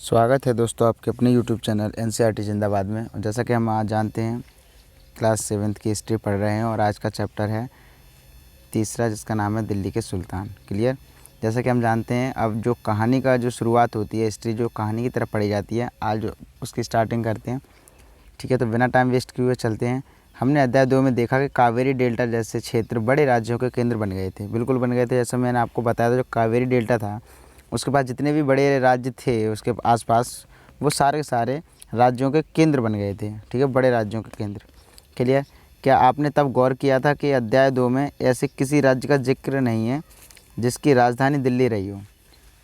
स्वागत है दोस्तों आपके अपने यूट्यूब चैनल एनसीईआरटी जिंदाबाद में। और जैसा कि हम आज जानते हैं क्लास 7th की हिस्ट्री पढ़ रहे हैं और आज का चैप्टर है तीसरा जिसका नाम है दिल्ली के सुल्तान। क्लियर। जैसा कि हम जानते हैं अब जो कहानी का जो शुरुआत होती है, हिस्ट्री जो कहानी की तरफ पढ़ी जाती है, आज उसकी स्टार्टिंग करते हैं। ठीक है, तो बिना टाइम वेस्ट किए हुए चलते हैं। हमने अध्याय 2 में देखा कि कावेरी डेल्टा जैसे क्षेत्र बड़े राज्यों के केंद्र बन गए थे। बिल्कुल बन गए थे। जैसे मैंने आपको बताया था, जो कावेरी डेल्टा था उसके पास जितने भी बड़े राज्य थे उसके आसपास, वो सारे के सारे राज्यों के केंद्र बन गए थे। ठीक है, बड़े राज्यों के केंद्र। क्लियर। क्या आपने तब गौर किया था कि अध्याय 2 में ऐसे किसी राज्य का जिक्र नहीं है जिसकी राजधानी दिल्ली रही हो?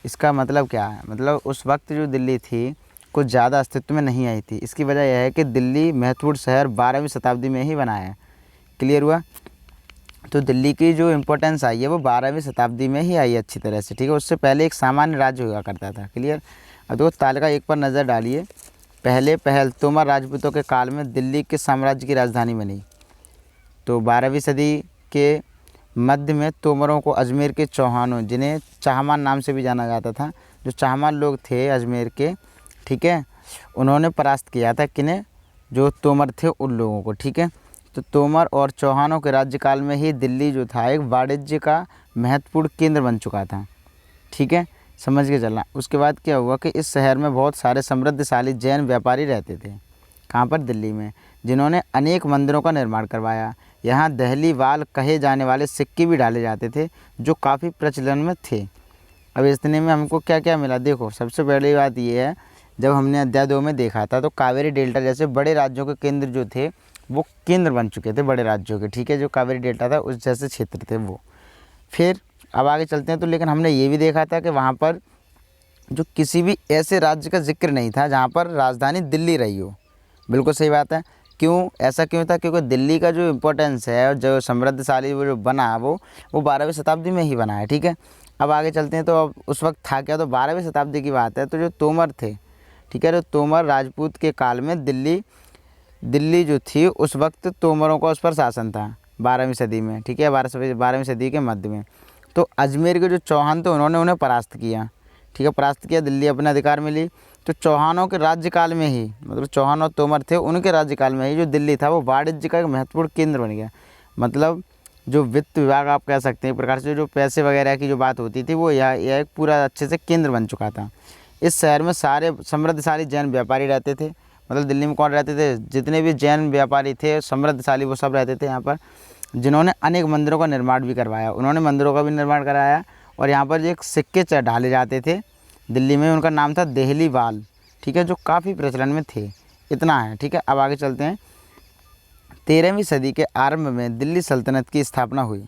इसका मतलब क्या है? मतलब उस वक्त जो दिल्ली थी कुछ ज़्यादा अस्तित्व में नहीं आई थी। इसकी वजह यह है कि दिल्ली महत्वपूर्ण शहर 12वीं शताब्दी में ही बना है। क्लियर हुआ? तो दिल्ली की जो इम्पोर्टेंस आई है वो 12वीं शताब्दी में ही आई है अच्छी तरह से। ठीक है, उससे पहले एक सामान्य राज्य हुआ करता था। क्लियर। अब तो तालिका 1 पर नज़र डालिए। पहल तोमर राजपूतों के काल में दिल्ली के साम्राज्य की राजधानी बनी। तो 12वीं सदी के मध्य में तोमरों को अजमेर के चौहानों, जिन्हें चाहमान नाम से भी जाना जाता था, जो चाहमान लोग थे अजमेर के, ठीक है, उन्होंने परास्त किया था। किन्हें? जो तोमर थे उन लोगों को। ठीक है, तो तोमर और चौहानों के राज्यकाल में ही दिल्ली जो था एक वाणिज्य का महत्वपूर्ण केंद्र बन चुका था। ठीक है, समझ के चलना। उसके बाद क्या हुआ कि इस शहर में बहुत सारे समृद्धशाली जैन व्यापारी रहते थे। कहाँ पर? दिल्ली में, जिन्होंने अनेक मंदिरों का निर्माण करवाया। यहाँ दहलीवाल कहे जाने वाले सिक्के भी डाले जाते थे जो काफ़ी प्रचलन में थे। अब इतने में हमको क्या क्या मिला? देखो, सबसे पहली बात ये है, जब हमने अध्याय 2 में देखा था तो कावेरी डेल्टा जैसे बड़े राज्यों के केंद्र जो थे वो केंद्र बन चुके थे बड़े राज्यों के। ठीक है, जो कावेरी डेल्टा था उस जैसे क्षेत्र थे वो। फिर अब आगे चलते हैं। तो लेकिन हमने ये भी देखा था कि वहाँ पर जो किसी भी ऐसे राज्य का जिक्र नहीं था जहाँ पर राजधानी दिल्ली रही हो। बिल्कुल सही बात है। क्यों? ऐसा क्यों था? क्योंकि दिल्ली का जो इम्पोर्टेंस है और जो समृद्धशाली वो जो बना वो 12वीं शताब्दी में ही बना है। ठीक है, अब आगे चलते हैं। तो अब उस वक्त था क्या? तो 12वीं शताब्दी की बात है। तो जो तोमर थे, ठीक है, जो तोमर राजपूत के काल में दिल्ली जो थी उस वक्त तोमरों का उस पर शासन था 12वीं सदी में। ठीक है, 12वीं सदी के मध्य में। तो अजमेर के जो चौहान थे उन्होंने उन्हें परास्त किया। ठीक है, परास्त किया, दिल्ली अपने अधिकार में ली। तो चौहानों के राज्यकाल में ही, मतलब चौहान और तोमर थे उनके राज्यकाल में ही जो दिल्ली था वो वाणिज्य का एक महत्वपूर्ण केंद्र बन गया। मतलब जो वित्त विभाग आप कह सकते हैं एक प्रकार से, जो पैसे वगैरह की जो बात होती थी वो यह एक पूरा अच्छे से केंद्र बन चुका था। इस शहर में सारे समृद्धशाली जैन व्यापारी रहते थे। मतलब दिल्ली में कौन रहते थे? जितने भी जैन व्यापारी थे समृद्धशाली वो सब रहते थे यहाँ पर, जिन्होंने अनेक मंदिरों का निर्माण भी करवाया। उन्होंने मंदिरों का भी निर्माण कराया और यहाँ पर जो एक सिक्के ढाले जाते थे दिल्ली में, उनका नाम था देहलीवाल। ठीक है, जो काफ़ी प्रचलन में थे। इतना है। ठीक है, अब आगे चलते हैं। 13वीं सदी के आरंभ में दिल्ली सल्तनत की स्थापना हुई।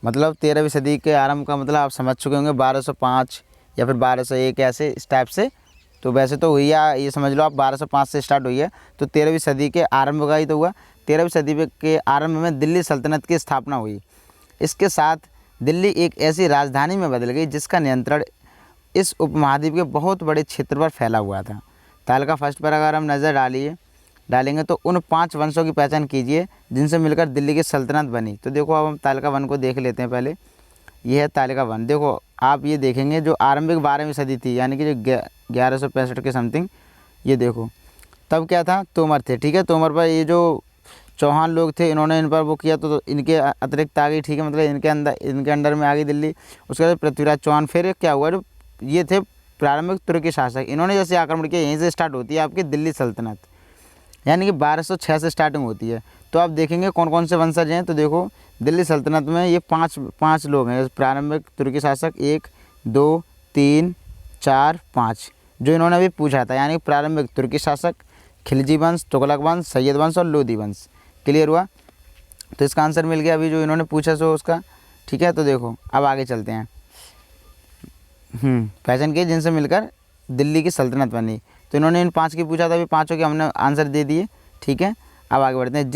मतलब 13वीं सदी के आरंभ का मतलब आप समझ चुके होंगे 1205 या फिर 1201 ऐसे इस टाइप से। तो वैसे तो हुई है, ये समझ लो आप 1205 से स्टार्ट हुई है, तो 13वीं सदी के आरंभ का ही तो हुआ। 13वीं सदी के आरंभ में दिल्ली सल्तनत की स्थापना हुई। इसके साथ दिल्ली एक ऐसी राजधानी में बदल गई जिसका नियंत्रण इस उपमहाद्वीप के बहुत बड़े क्षेत्र पर फैला हुआ था। तालिका फर्स्ट पर अगर हम नज़र डालेंगे तो उन 5 वंशों की पहचान कीजिए जिनसे मिलकर दिल्ली की सल्तनत बनी। तो देखो, अब हम तालिका 1 को देख लेते हैं पहले। ये है तालिका 1। देखो, आप ये देखेंगे जो आरंभिक 12वीं सदी थी, यानी कि जो 1165 के समथिंग, ये देखो तब क्या था? तोमर थे। ठीक है, तोमर पर ये जो चौहान लोग थे इन्होंने इन पर वो किया तो इनके अतिरिक्त आ गई। ठीक है, मतलब इनके अंडर में आ गई दिल्ली। उसके बाद पृथ्वीराज चौहान। फिर क्या हुआ? जो ये थे प्रारंभिक तुर्की शासक, इन्होंने जैसे आक्रमण किया यहीं से स्टार्ट होती है आपकी दिल्ली सल्तनत, यानी कि 1206 से स्टार्टिंग होती है। तो आप देखेंगे कौन कौन से वंशज हैं। तो देखो, दिल्ली सल्तनत में ये पाँच लोग हैं प्रारंभिक तुर्की शासक, 1 2 3 4 5, जो इन्होंने अभी पूछा था, यानी प्रारंभिक तुर्की शासक, खिलजी वंश, तुगलक वंश, सैयद वंश और लोदी वंश। क्लियर हुआ? तो इसका आंसर मिल गया अभी जो इन्होंने पूछा सो उसका। ठीक है, तो देखो अब आगे चलते हैं। पहचान किए जिनसे मिलकर दिल्ली की सल्तनत बनी। तो इन्होंने इन 5 की पूछा था, अभी 5 के हमने आंसर दे दिए। ठीक है, अब आगे बढ़ते हैं।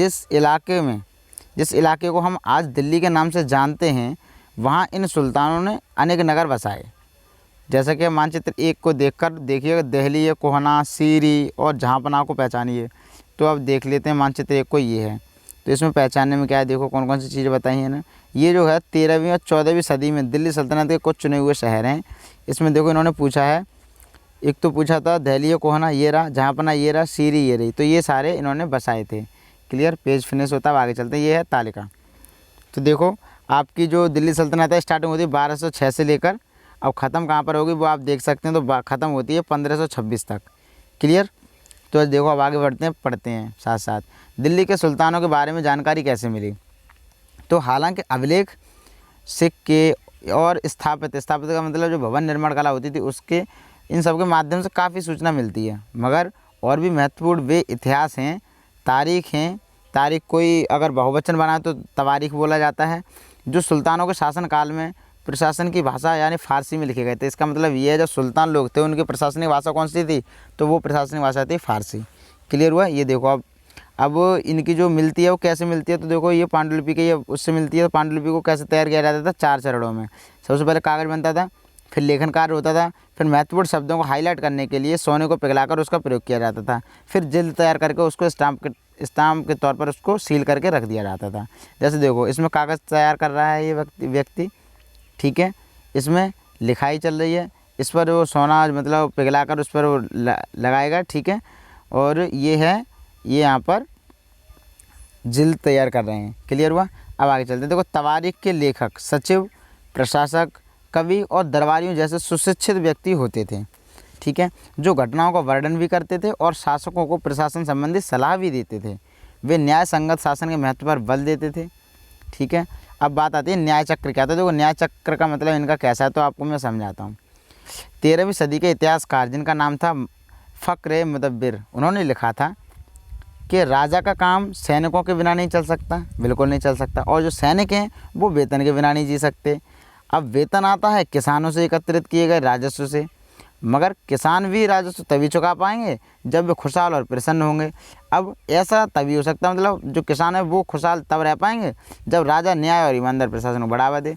जिस इलाके को हम आज दिल्ली के नाम से जानते हैं वहाँ इन सुल्तानों ने अनेक नगर बसाए। जैसा कि मानचित्र 1 को देखकर देखिएगा, दिल्ली, कोहना, सीरी और जहाँपनाह को पहचानिए। तो अब देख लेते हैं मानचित्र 1 को, ये है। तो इसमें पहचानने में क्या है? देखो कौन कौन सी चीज़ें बताई हैं ना। ये जो है 13वीं और 14वीं सदी में दिल्ली सल्तनत के कुछ चुने हुए शहर हैं। इसमें देखो इन्होंने पूछा है एक तो पूछा था दहलीय कोहना ये रहा, जहाँ पना ये रहा, सीरी ये रही, तो ये सारे इन्होंने बसाए थे। क्लियर, पेज फिनिश होता है, अब आगे चलते हैं। ये है तालिका। तो देखो आपकी जो दिल्ली सल्तनत है स्टार्टिंग होती है 1206 से लेकर, अब ख़त्म कहाँ पर होगी वो आप देख सकते हैं, तो ख़त्म होती है 1526 तक। क्लियर, तो देखो अब आगे बढ़ते हैं, पढ़ते हैं साथ साथ। दिल्ली के सुल्तानों के बारे में जानकारी कैसे मिली? तो हालांकि अभिलेख, सिक्के और स्थापित का मतलब जो भवन निर्माण कला होती थी उसके, इन सब के माध्यम से काफ़ी सूचना मिलती है, मगर और भी महत्वपूर्ण वे इतिहास हैं, तारीख हैं। तारीख कोई अगर बहुवचन बनाए तो तवारीख बोला जाता है, जो सुल्तानों के शासनकाल में प्रशासन की भाषा यानी फ़ारसी में लिखे गए थे। इसका मतलब ये है जो सुल्तान लोग थे उनकी प्रशासनिक भाषा कौन सी थी? तो वो प्रशासनिक भाषा थी फ़ारसी। क्लियर हुआ? ये देखो अब इनकी जो मिलती है वो कैसे मिलती है? तो देखो ये पांडुलिपि के ये उससे मिलती है। तो पांडुलिपि को कैसे तैयार किया जाता था? 4 चरणों में। सबसे पहले कागज़ बनता था, फिर लेखन कार्य होता था, फिर महत्वपूर्ण शब्दों को हाईलाइट करने के लिए सोने को पिघलाकर उसका प्रयोग किया जाता था, फिर जिल्द तैयार करके उसको स्टाम्प के तौर पर उसको सील करके रख दिया जाता था। जैसे देखो इसमें कागज़ तैयार कर रहा है ये व्यक्ति, ठीक है, इसमें लिखाई चल रही है, इस पर वो सोना मतलब पिघलाकर उस पर वो लगाएगा, ठीक है, और ये है ये यहाँ पर जिल्द तैयार कर रहे हैं। क्लियर हुआ? अब आगे चलते हैं। देखो तवारीख के लेखक सचिव, प्रशासक, कवि और दरबारियों जैसे सुशिक्षित व्यक्ति होते थे, ठीक है, जो घटनाओं का वर्णन भी करते थे और शासकों को प्रशासन संबंधी सलाह भी देते थे। वे न्याय संगत शासन के महत्व पर बल देते थे, ठीक है। अब बात आती है न्याय चक्र क्या था। देखो न्याय चक्र का मतलब इनका कैसा है तो आपको मैं समझाता हूँ। 13वीं सदी के इतिहासकार जिनका नाम था फ़क्र मुदब्बिर, उन्होंने लिखा था कि राजा का काम सैनिकों के बिना नहीं चल सकता, बिल्कुल नहीं चल सकता, और जो सैनिक हैं वो वेतन के बिना नहीं जी सकते। अब वेतन आता है किसानों से एकत्रित किए गए राजस्व से, मगर किसान भी राजस्व तभी चुका पाएंगे जब वे खुशहाल और प्रसन्न होंगे। अब ऐसा तभी हो सकता है, मतलब जो किसान है वो खुशहाल तब रह पाएंगे जब राजा न्याय और ईमानदार प्रशासन को बढ़ावा दे।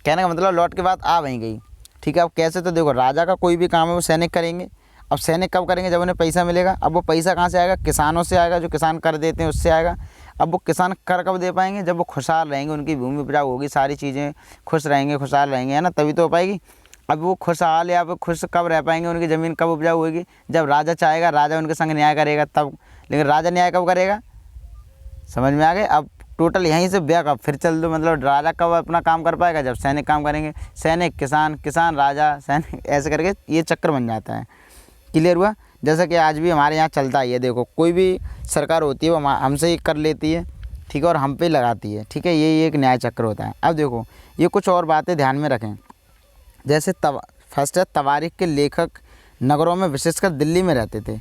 कहने का मतलब लौट के बात आ वहीं गई, ठीक है। अब कैसे? तो देखो राजा का कोई भी काम है वो सैनिक करेंगे। अब सैनिक कब करेंगे? जब उन्हें पैसा मिलेगा। अब वो पैसा कहाँ से आएगा? किसानों से आएगा, जो किसान कर देते हैं उससे आएगा। अब वो किसान कर कब दे पाएंगे? जब वो खुशहाल रहेंगे, उनकी भूमि उपजाऊ होगी, सारी चीज़ें खुश रहेंगे, खुशहाल रहेंगे, है ना, तभी तो हो पाएगी। अब वो खुशहाल या फिर खुश कब रह पाएंगे, उनकी ज़मीन कब उपजाऊ होगी? जब राजा चाहेगा, राजा उनके संग न्याय करेगा तब। लेकिन राजा न्याय कब करेगा? समझ में आ गए? अब टोटल यहीं से बैक अब फिर चल दो, मतलब राजा कब अपना काम कर पाएगा? जब सैनिक काम करेंगे, सैनिक किसान, किसान राजा, सैनिक, ऐसे करके ये चक्कर बन जाता है। क्लियर हुआ? जैसा कि आज भी हमारे यहाँ चलता है। ये देखो कोई भी सरकार होती है वो हमसे ही कर लेती है, ठीक है, और हम पे लगाती है, ठीक है, ये एक न्याय चक्र होता है। अब देखो ये कुछ और बातें ध्यान में रखें। जैसे फर्स्ट है तवारीख के लेखक नगरों में विशेषकर दिल्ली में रहते थे।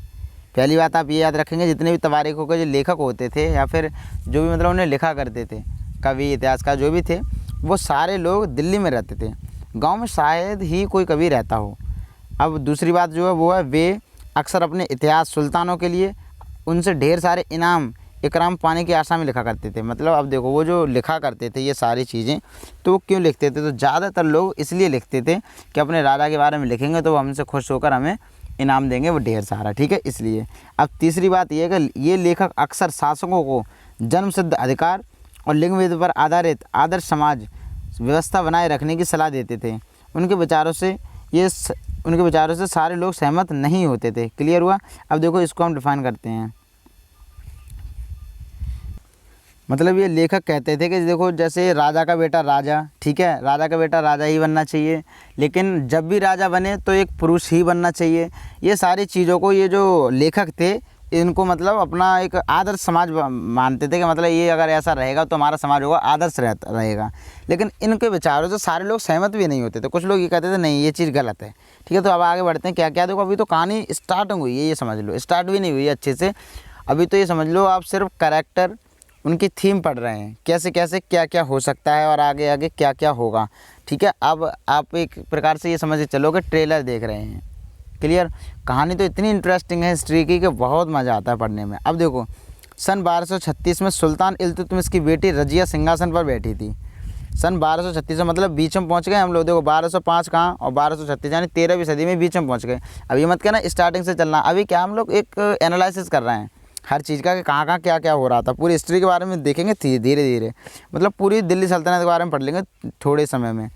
पहली बात आप ये याद रखेंगे, जितने भी तवारीखों के जो लेखक होते थे या फिर जो भी मतलब उन्हें लिखा करते थे, कवि, इतिहासकार जो भी थे, वो सारे लोग दिल्ली में रहते थे। गांव में शायद ही कोई कवि रहता हो। अब दूसरी बात जो है वो है वे अक्सर अपने इतिहास सुल्तानों के लिए उनसे ढेर सारे इनाम इकराम पाने की आशा में लिखा करते थे। मतलब अब देखो वो जो लिखा करते थे ये सारी चीज़ें, तो वो क्यों लिखते थे? तो ज़्यादातर लोग इसलिए लिखते थे कि अपने राजा के बारे में लिखेंगे तो वो हमसे खुश होकर हमें इनाम देंगे, वो ढेर सारा, ठीक है, इसलिए। अब तीसरी बात यह है कि ये लेखक अक्सर शासकों को जन्मसिद्ध अधिकार और लिंग भेद पर आधारित आदर्श समाज व्यवस्था बनाए रखने की सलाह देते थे। उनके विचारों से सारे लोग सहमत नहीं होते थे। क्लियर हुआ? अब देखो इसको हम डिफाइन करते हैं। मतलब ये लेखक कहते थे कि देखो जैसे राजा का बेटा राजा, ठीक है, राजा का बेटा राजा ही बनना चाहिए, लेकिन जब भी राजा बने तो एक पुरुष ही बनना चाहिए। ये सारी चीज़ों को ये जो लेखक थे इनको मतलब अपना एक आदर्श समाज मानते थे कि मतलब ये अगर ऐसा रहेगा तो हमारा समाज होगा आदर्श रहेगा। लेकिन इनके विचारों से सारे लोग सहमत भी नहीं होते थे। कुछ लोग ये कहते थे नहीं ये चीज़ गलत है, ठीक है। तो अब आगे बढ़ते हैं। क्या क्या? देखो अभी तो कहानी स्टार्टिंग हुई है, ये समझ लो, स्टार्ट भी नहीं हुई है अच्छे से। अभी तो ये समझ लो आप सिर्फ कैरेक्टर, उनकी थीम पढ़ रहे हैं, कैसे कैसे क्या क्या हो सकता है और आगे आगे क्या क्या होगा, ठीक है। अब आप एक प्रकार से ये समझ के चलो कि ट्रेलर देख रहे हैं। क्लियर? कहानी तो इतनी इंटरेस्टिंग है हिस्ट्री की कि बहुत मज़ा आता है पढ़ने में। अब देखो सन 1236 में सुल्तान इल्तुतमिश की बेटी रजिया सिंहासन पर बैठी थी। सन 1236 मतलब बीच में पहुंच गए हम लोग। देखो 1205 कहाँ और 1236 यानी 13वीं सदी में बीच में पहुंच गए। अब ये मत कहना स्टार्टिंग से चलना। अभी क्या हम लोग एक एनालिसिस कर रहे हैं हर चीज़ का कि कहाँ कहाँ क्या क्या हो रहा था। पूरी हिस्ट्री के बारे में देखेंगे धीरे धीरे, मतलब पूरी दिल्ली सल्तनत के बारे में पढ़ लेंगे थोड़े समय में,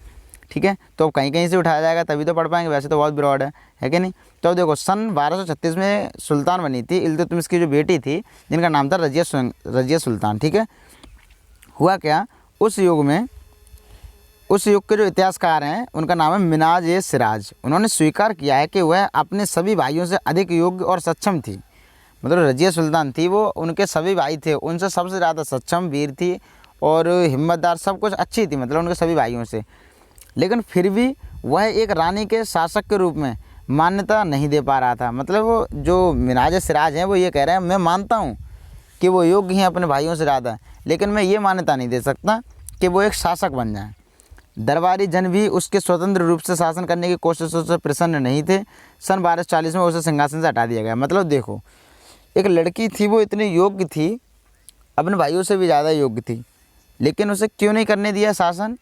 ठीक है। तो अब कहीं कहीं से उठाया जाएगा तभी तो पढ़ पाएंगे, वैसे तो बहुत ब्रॉड है कि नहीं। तो अब देखो सन 1236 में सुल्तान बनी थी इल्तुतमिश की जो बेटी थी, जिनका नाम था रजिया सुल्तान। ठीक है, हुआ क्या, उस युग के जो इतिहासकार हैं उनका नाम है मिनाज ए सिराज। उन्होंने स्वीकार किया है कि वह अपने सभी भाइयों से अधिक योग्य और सक्षम थी। मतलब रजिया सुल्तान थी, वो उनके सभी भाई थे उनसे सबसे ज़्यादा सक्षम, वीर थी और हिम्मतदार, सब कुछ अच्छी थी मतलब उनके सभी भाइयों से। लेकिन फिर भी वह एक रानी के शासक के रूप में मान्यता नहीं दे पा रहा था। मतलब वो जो मिनाज सिराज हैं वो ये कह रहे हैं, मैं मानता हूँ कि वो योग्य हैं अपने भाइयों से ज़्यादा, लेकिन मैं ये मान्यता नहीं दे सकता कि वो एक शासक बन जाए। दरबारी जन भी उसके स्वतंत्र रूप से शासन करने की कोशिशों से प्रसन्न नहीं थे। सन 1240 में उसे सिंहासन से हटा दिया गया। मतलब देखो, एक लड़की थी, वो इतनी योग्य थी, अपने भाइयों से भी ज़्यादा योग्य थी, लेकिन उसे क्यों नहीं करने दिया शासन,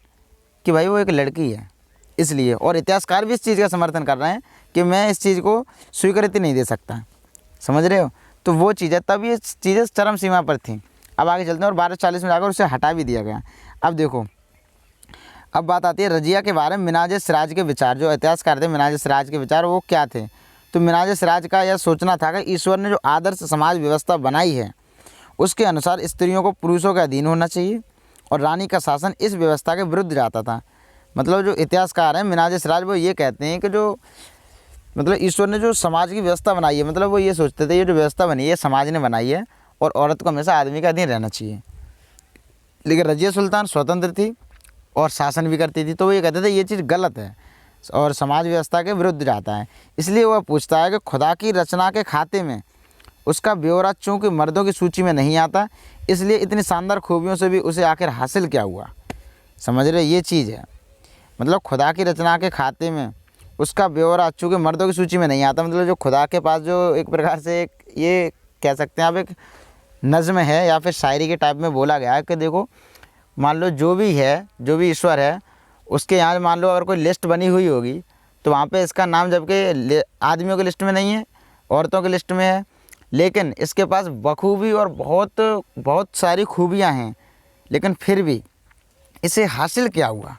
कि भाई वो एक लड़की है इसलिए। और इतिहासकार भी इस चीज़ का समर्थन कर रहे हैं कि मैं इस चीज़ को स्वीकृति नहीं दे सकता। समझ रहे हो, तो वो चीज़ है, तब ये चीज़ें चरम सीमा पर थी। अब आगे चलते हैं और 1240 में जाकर उसे हटा भी दिया गया। अब देखो, अब बात आती है रजिया के बारे में। मिनाज सिराज के विचार, जो इतिहासकार थे मिनाज सिराज के विचार, वो क्या थे। तो मिनाज सिराज का यह सोचना था कि ईश्वर ने जो आदर्श समाज व्यवस्था बनाई है उसके अनुसार स्त्रियों को पुरुषों के अधीन होना चाहिए और रानी का शासन इस व्यवस्था के विरुद्ध जाता था। मतलब जो इतिहासकार हैं मिनाज सिराज, वो ये कहते हैं कि जो मतलब ईश्वर ने जो समाज की व्यवस्था बनाई है, मतलब वो ये सोचते थे ये जो व्यवस्था बनी है समाज ने बनाई है और औरत को हमेशा आदमी का अधीन रहना चाहिए। लेकिन रजिया सुल्तान स्वतंत्र थी और शासन भी करती थी, तो वो ये कहते थे ये चीज़ गलत है और समाज व्यवस्था के विरुद्ध जाता है। इसलिए वह पूछता है कि खुदा की रचना के खाते में उसका ब्यौरा चूँकि मर्दों की सूची में नहीं आता, इसलिए इतनी शानदार खूबियों से भी उसे आखिर हासिल क्या हुआ। समझ रहे, ये चीज़ है। मतलब खुदा की रचना के खाते में उसका ब्यौरा चूँकि मर्दों की सूची में नहीं आता, मतलब जो खुदा के पास जो एक प्रकार से एक ये कह सकते हैं आप एक नज़्म है या फिर शायरी के टाइप में बोला गया है कि देखो मान लो जो भी है, जो भी ईश्वर है, उसके यहाँ मान लो अगर कोई लिस्ट बनी हुई होगी तो वहाँ पे इसका नाम जबकि आदमियों की लिस्ट में नहीं है, औरतों की लिस्ट में है, लेकिन इसके पास बखूबी और बहुत सारी खूबियाँ हैं, लेकिन फिर भी इसे हासिल क्या हुआ।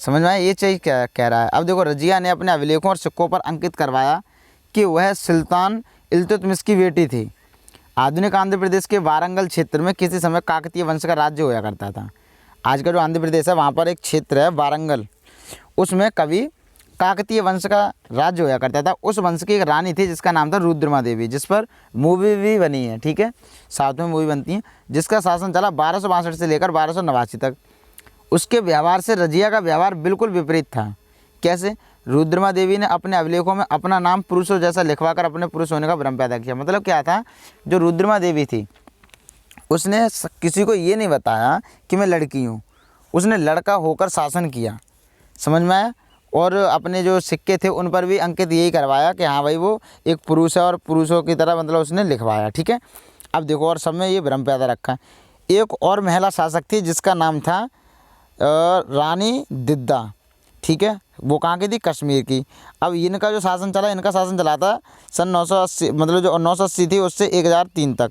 समझ में आया, ये चीज़ क्या कह रहा है। अब देखो, रजिया ने अपने अभिलेखों और सिक्कों पर अंकित करवाया कि वह सुल्तान इल्तुतमिश की बेटी थी। आधुनिक आंध्र प्रदेश के वारंगल क्षेत्र में किसी समय काकतीय वंश का राज्य होया करता था। आज का जो आंध्र प्रदेश है वहाँ पर एक क्षेत्र है वारंगल, उसमें कभी काकतीय वंश का राज्य होया करता था। उस वंश की एक रानी थी जिसका नाम था रुद्रमा देवी, जिस पर मूवी भी बनी है। ठीक है, साथ में मूवी बनती है, जिसका शासन चला 1262 से लेकर 1289 तक। उसके व्यवहार से रजिया का व्यवहार बिल्कुल विपरीत था। कैसे, रुद्रमा देवी ने अपने अभिलेखों में अपना नाम पुरुषों जैसा लिखवाकर अपने पुरुष होने का भ्रम पैदा किया। मतलब क्या था, जो रुद्रमा देवी थी उसने किसी को ये नहीं बताया कि मैं लड़की हूँ, उसने लड़का होकर शासन किया। समझ में आया। और अपने जो सिक्के थे उन पर भी अंकित यही करवाया कि हाँ भाई वो एक पुरुष है और पुरुषों की तरह मतलब उसने लिखवाया। ठीक है, अब देखो, और सब में ये भ्रम पैदा रखा। एक और महिला शासक थी जिसका नाम था रानी दिद्दा। ठीक है, वो कहाँ की थी, कश्मीर की। अब इनका जो शासन चला, इनका शासन चला था सन 980, मतलब जो 980 थी उससे 1003 तक।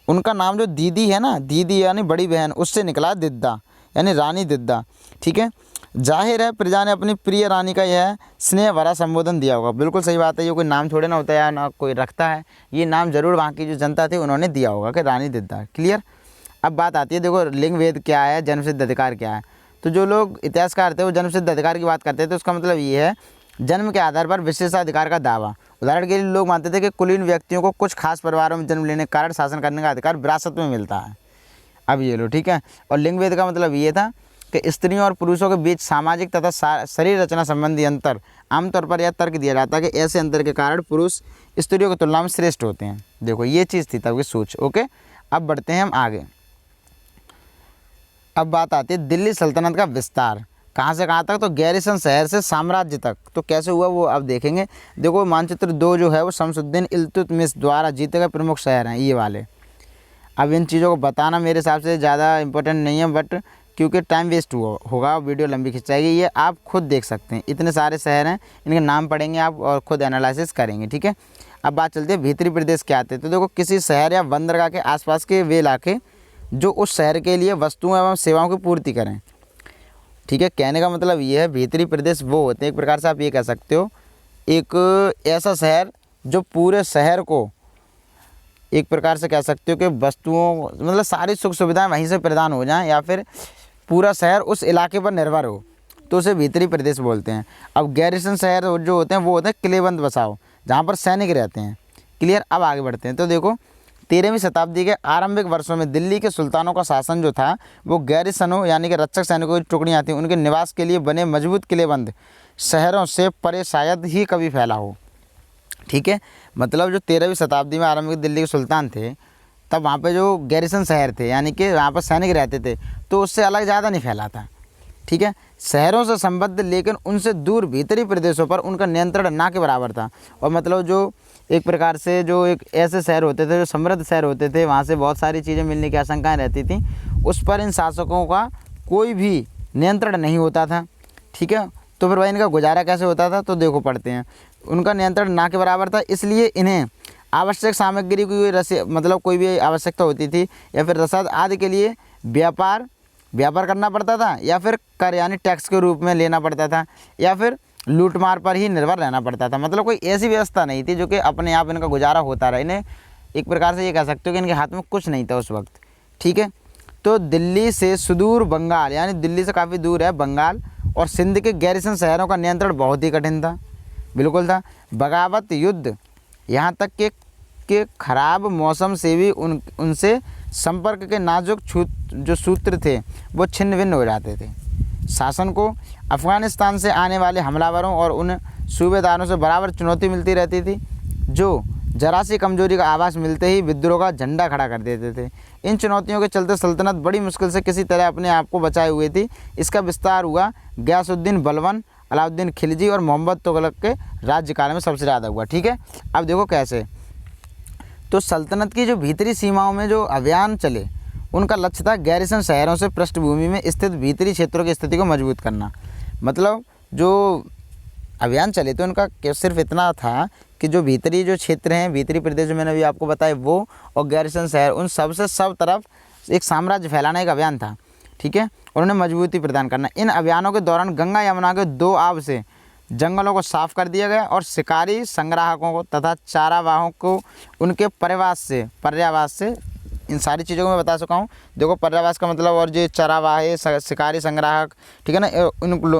उनका नाम जो दीदी है ना, दीदी यानी बड़ी बहन, उससे निकला दिद्दा यानी रानी दिद्दा। ठीक है, जाहिर है प्रजा ने अपनी प्रिय रानी का यह स्नेह भरा संबोधन दिया होगा। बिल्कुल सही बात है, ये कोई नाम थोड़े ना होता है या ना कोई रखता है, ये नाम जरूर वहाँ की जो जनता थी उन्होंने दिया होगा कि रानी दिद्दा। क्लियर। अब बात आती है, देखो लिंग भेद क्या है, जन्मसिद्ध अधिकार क्या है। तो जो लोग इतिहासकार थे वो जन्मसिद्ध अधिकार की बात करते थे, तो उसका मतलब ये है जन्म के आधार पर विशेषाधिकार का दावा। उदाहरण के लिए लोग मानते थे कि कुलीन व्यक्तियों को कुछ खास परिवारों में जन्म लेने के कारण शासन करने का अधिकार विरासत में मिलता है। अब ये लो, ठीक है। और लिंग भेद का मतलब ये था कि स्त्रियों और पुरुषों के बीच सामाजिक तथा शरीर रचना संबंधी अंतर, आमतौर पर यह तर्क दिया जाता है कि ऐसे अंतर के कारण पुरुष स्त्रियों की तुलना में श्रेष्ठ होते हैं। देखो ये चीज़ थी तब की सोच। ओके, अब बढ़ते हैं हम आगे। अब बात आती है दिल्ली सल्तनत का विस्तार, कहाँ से कहाँ तक, तो गैरिसन शहर से साम्राज्य तक। तो कैसे हुआ वो अब देखेंगे। देखो मानचित्र 2 जो है वो शमसुद्दीन इल्तुतमिश द्वारा जीते गए प्रमुख शहर हैं, ये वाले। अब इन चीज़ों को बताना मेरे हिसाब से ज़्यादा इंपॉर्टेंट नहीं है, बट क्योंकि टाइम वेस्ट होगा, वीडियो लंबी खिंचाएगी, ये आप खुद देख सकते हैं। इतने सारे शहर हैं, इनके नाम पढ़ेंगे आप और ख़ुद एनालिसिस करेंगे। ठीक है, अब बात चलती है भीतरी प्रदेश क्या आते हैं। तो देखो किसी शहर या बंदरगाह के आसपास के वे इलाके जो उस शहर के लिए वस्तुओं एवं सेवाओं की पूर्ति करें। ठीक है, कहने का मतलब ये है भीतरी प्रदेश वो होते हैं, एक प्रकार से आप ये कह सकते हो एक ऐसा शहर जो पूरे शहर को एक प्रकार से कह सकते हो कि वस्तुओं मतलब सारी सुख सुविधाएं वहीं से प्रदान हो जाएं, या फिर पूरा शहर उस इलाके पर निर्भर हो, तो उसे भीतरी प्रदेश बोलते हैं। अब गैरिसन शहर जो होते हैं वो होते हैं किलेबंद बसाओ, जहाँ पर सैनिक रहते हैं। क्लियर। अब आगे बढ़ते हैं। तो देखो 13वीं शताब्दी के आरंभिक वर्षों में दिल्ली के सुल्तानों का शासन जो था वो गैरिसनों यानी कि रक्षक सैनिकों की टुकड़ियाँ थीं, उनके निवास के लिए बने मजबूत किलेबंद शहरों से परे शायद ही कभी फैला हो। ठीक है, मतलब जो 13वीं शताब्दी में आरंभिक दिल्ली के सुल्तान थे, तब वहाँ पे जो गैरिसन शहर थे यानी कि वहाँ पर सैनिक रहते थे, तो उससे अलग ज़्यादा नहीं फैला था। ठीक है, शहरों से संबद्ध लेकिन उनसे दूर भीतरी प्रदेशों पर उनका नियंत्रण ना के बराबर था। और मतलब जो एक प्रकार से जो एक ऐसे शहर होते थे जो समृद्ध शहर होते थे, वहाँ से बहुत सारी चीज़ें मिलने की आशंकाएँ रहती थी, उस पर इन शासकों का कोई भी नियंत्रण नहीं होता था। ठीक है, तो फिर भाई इनका गुजारा कैसे होता था, तो देखो पढ़ते हैं। उनका नियंत्रण ना के बराबर था, इसलिए इन्हें आवश्यक सामग्री की मतलब कोई भी आवश्यकता होती थी या फिर रसद आदि के लिए व्यापार करना पड़ता था, या फिर कर यानी टैक्स के रूप में लेना पड़ता था, या फिर लूटमार पर ही निर्भर रहना पड़ता था। मतलब कोई ऐसी व्यवस्था नहीं थी जो कि अपने आप इनका गुजारा होता रहा। इन्हें एक प्रकार से ये कह सकते हो कि इनके हाथ में कुछ नहीं था उस वक्त। ठीक है, तो दिल्ली से सुदूर बंगाल यानी दिल्ली से काफ़ी दूर है बंगाल और सिंध के गैरिसन शहरों का नियंत्रण बहुत ही कठिन था, बिल्कुल था। बगावत युद्ध यहाँ तक के खराब मौसम से भी उनसे संपर्क के नाजुक जो सूत्र थे वो छिन्न भिन्न हो जाते थे। शासन को अफ़गानिस्तान से आने वाले हमलावरों और उन सूबेदारों से बराबर चुनौती मिलती रहती थी, जो जरा सी कमजोरी का आभास मिलते ही विद्रोह का झंडा खड़ा कर देते थे। इन चुनौतियों के चलते सल्तनत बड़ी मुश्किल से किसी तरह अपने आप को बचाए हुए थी। इसका विस्तार हुआ गयासुद्दीन बलबन, अलाउद्दीन खिलजी और मोहम्मद तुगलक के राज्यकाल में सबसे ज़्यादा हुआ। ठीक है, अब देखो कैसे। तो सल्तनत की जो भीतरी सीमाओं में जो अभियान चले, उनका लक्ष्य था गैरिसन शहरों से पृष्ठभूमि में स्थित भीतरी क्षेत्रों की स्थिति को मजबूत करना। मतलब जो अभियान चले थे उनका सिर्फ इतना था कि जो भीतरी जो क्षेत्र हैं, भीतरी प्रदेश जो मैंने अभी आपको बताया वो, और गैरिसन शहर, उन सब तरफ एक साम्राज्य फैलाने का अभियान था। ठीक है, और उन्हें मजबूती प्रदान करना। इन अभियानों के दौरान गंगा यमुना के 2 आब से जंगलों को साफ कर दिया गया और शिकारी संग्राहकों को तथा चारावाहों को उनके पर्यावास से इन सारी चीज़ों को मैं बता सका हूँ। देखो पर्यावास का मतलब, और जो चरावाहे शिकारी संग्राहक, ठीक है ना,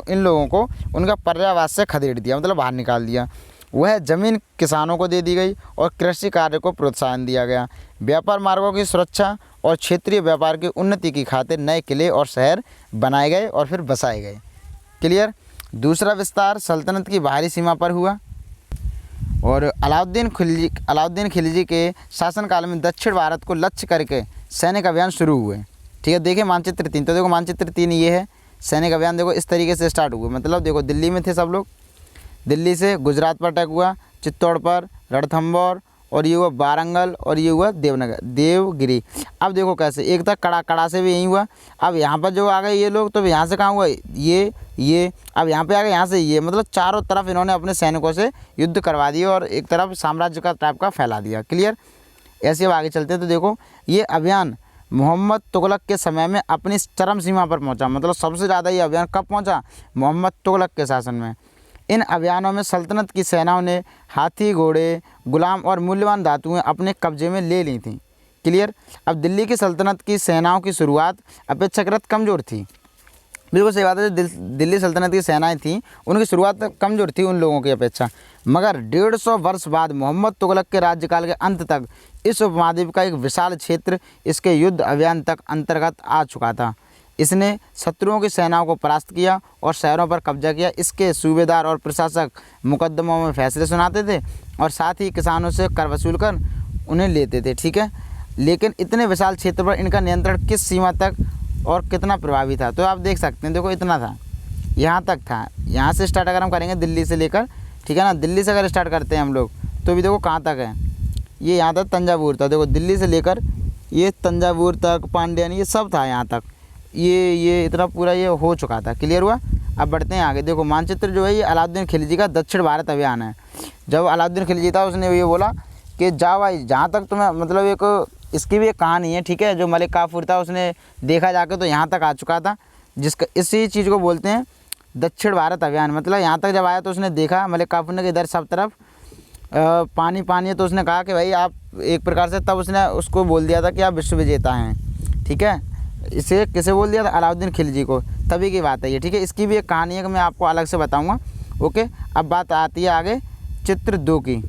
इन लोगों को उनका पर्यावास से खदेड़ दिया, मतलब बाहर निकाल दिया। वह ज़मीन किसानों को दे दी गई और कृषि कार्य को प्रोत्साहन दिया गया। व्यापार मार्गों की सुरक्षा और क्षेत्रीय व्यापार की उन्नति की खातिर नए किले और शहर बनाए गए और फिर बसाए गए। क्लियर। दूसरा विस्तार सल्तनत की बाहरी सीमा पर हुआ और अलाउद्दीन खिलजी के शासनकाल में दक्षिण भारत को लक्ष्य करके सैनिक अभियान शुरू हुए। ठीक है, देखिए मानचित्र 3। तो देखो मानचित्र 3 ये है। सैनिक अभियान देखो इस तरीके से स्टार्ट हुए। मतलब देखो दिल्ली में थे सब लोग, दिल्ली से गुजरात पर अटैक हुआ, चित्तौड़ पर, रणथंभौर, और ये हुआ वारंगल, और ये हुआ देवगिरी। अब देखो कैसे, एक था कड़ा से भी यही हुआ। अब यहाँ पर जो आ गए ये लोग, तो यहाँ से कहाँ हुआ ये अब यहाँ पे आ गए, यहाँ से ये, मतलब चारों तरफ इन्होंने अपने सैनिकों से युद्ध करवा दिया और एक तरफ साम्राज्य का टाइप का फैला दिया। क्लियर। ऐसे अब आगे चलते हैं। तो देखो ये अभियान मोहम्मद तुगलक के समय में अपनी चरम सीमा पर पहुँचा। मतलब सबसे ज़्यादा ये अभियान कब पहुँचा? मोहम्मद तुगलक के शासन में। इन अभियानों में सल्तनत की सेनाओं ने हाथी, घोड़े, गुलाम और मूल्यवान धातुएं अपने कब्जे में ले ली थीं। क्लियर। अब दिल्ली की सल्तनत की सेनाओं की शुरुआत अपेक्षाकृत कमज़ोर थी। बिल्कुल सही बात है। जो दिल्ली सल्तनत की सेनाएं थीं उनकी शुरुआत कमज़ोर थी उन लोगों की अपेक्षा, मगर 150 वर्ष बाद मोहम्मद तुगलक के राज्यकाल के अंत तक इस उपमहाद्वीप का एक विशाल क्षेत्र इसके युद्ध अभियान तक अंतर्गत आ चुका था। इसने शत्रुओं की सेनाओं को परास्त किया और शहरों पर कब्जा किया। इसके सूबेदार और प्रशासक मुकदमों में फैसले सुनाते थे और साथ ही किसानों से कर वसूल कर उन्हें लेते थे। ठीक है, लेकिन इतने विशाल क्षेत्र पर इनका नियंत्रण किस सीमा तक और कितना प्रभावी था? तो आप देख सकते हैं, देखो इतना था, यहाँ तक था। यहाँ से स्टार्ट अगर हम करेंगे दिल्ली से लेकर, ठीक है ना, दिल्ली से अगर स्टार्ट करते हैं हम लोग, तो भी देखो कहाँ तक है, ये यहाँ तक तंजावुर था। देखो दिल्ली से लेकर ये तंजावुर तक, पांड्यन, ये सब था यहाँ तक, ये इतना पूरा ये हो चुका था। क्लियर हुआ। अब बढ़ते हैं आगे। देखो मानचित्र जो है ये अलाउद्दीन खिलजी का दक्षिण भारत अभियान है। जब अलाउद्दीन खिलजी था उसने ये बोला कि जाओ भाई जहाँ तक तुम्हें, मतलब एक इसकी भी एक कहानी है। ठीक है, जो मलिक काफूर था उसने देखा जाके तो यहाँ तक आ चुका था, जिसका इसी चीज़ को बोलते हैं दक्षिण भारत अभियान, मतलब यहाँ तक जब आया तो उसने देखा मलिक काफूर ने कि इधर सब तरफ पानी पानी है, तो उसने कहा कि भाई आप एक प्रकार से, तब उसने उसको बोल दिया था कि आप विश्व विजेता हैं। ठीक है, इसे किसे बोल दिया था? अलाउद्दीन खिलजी को। तभी की बात है ये। ठीक है, इसकी भी एक कहानी है कि मैं आपको अलग से बताऊँगा। ओके, अब बात आती है आगे चित्र 2 की।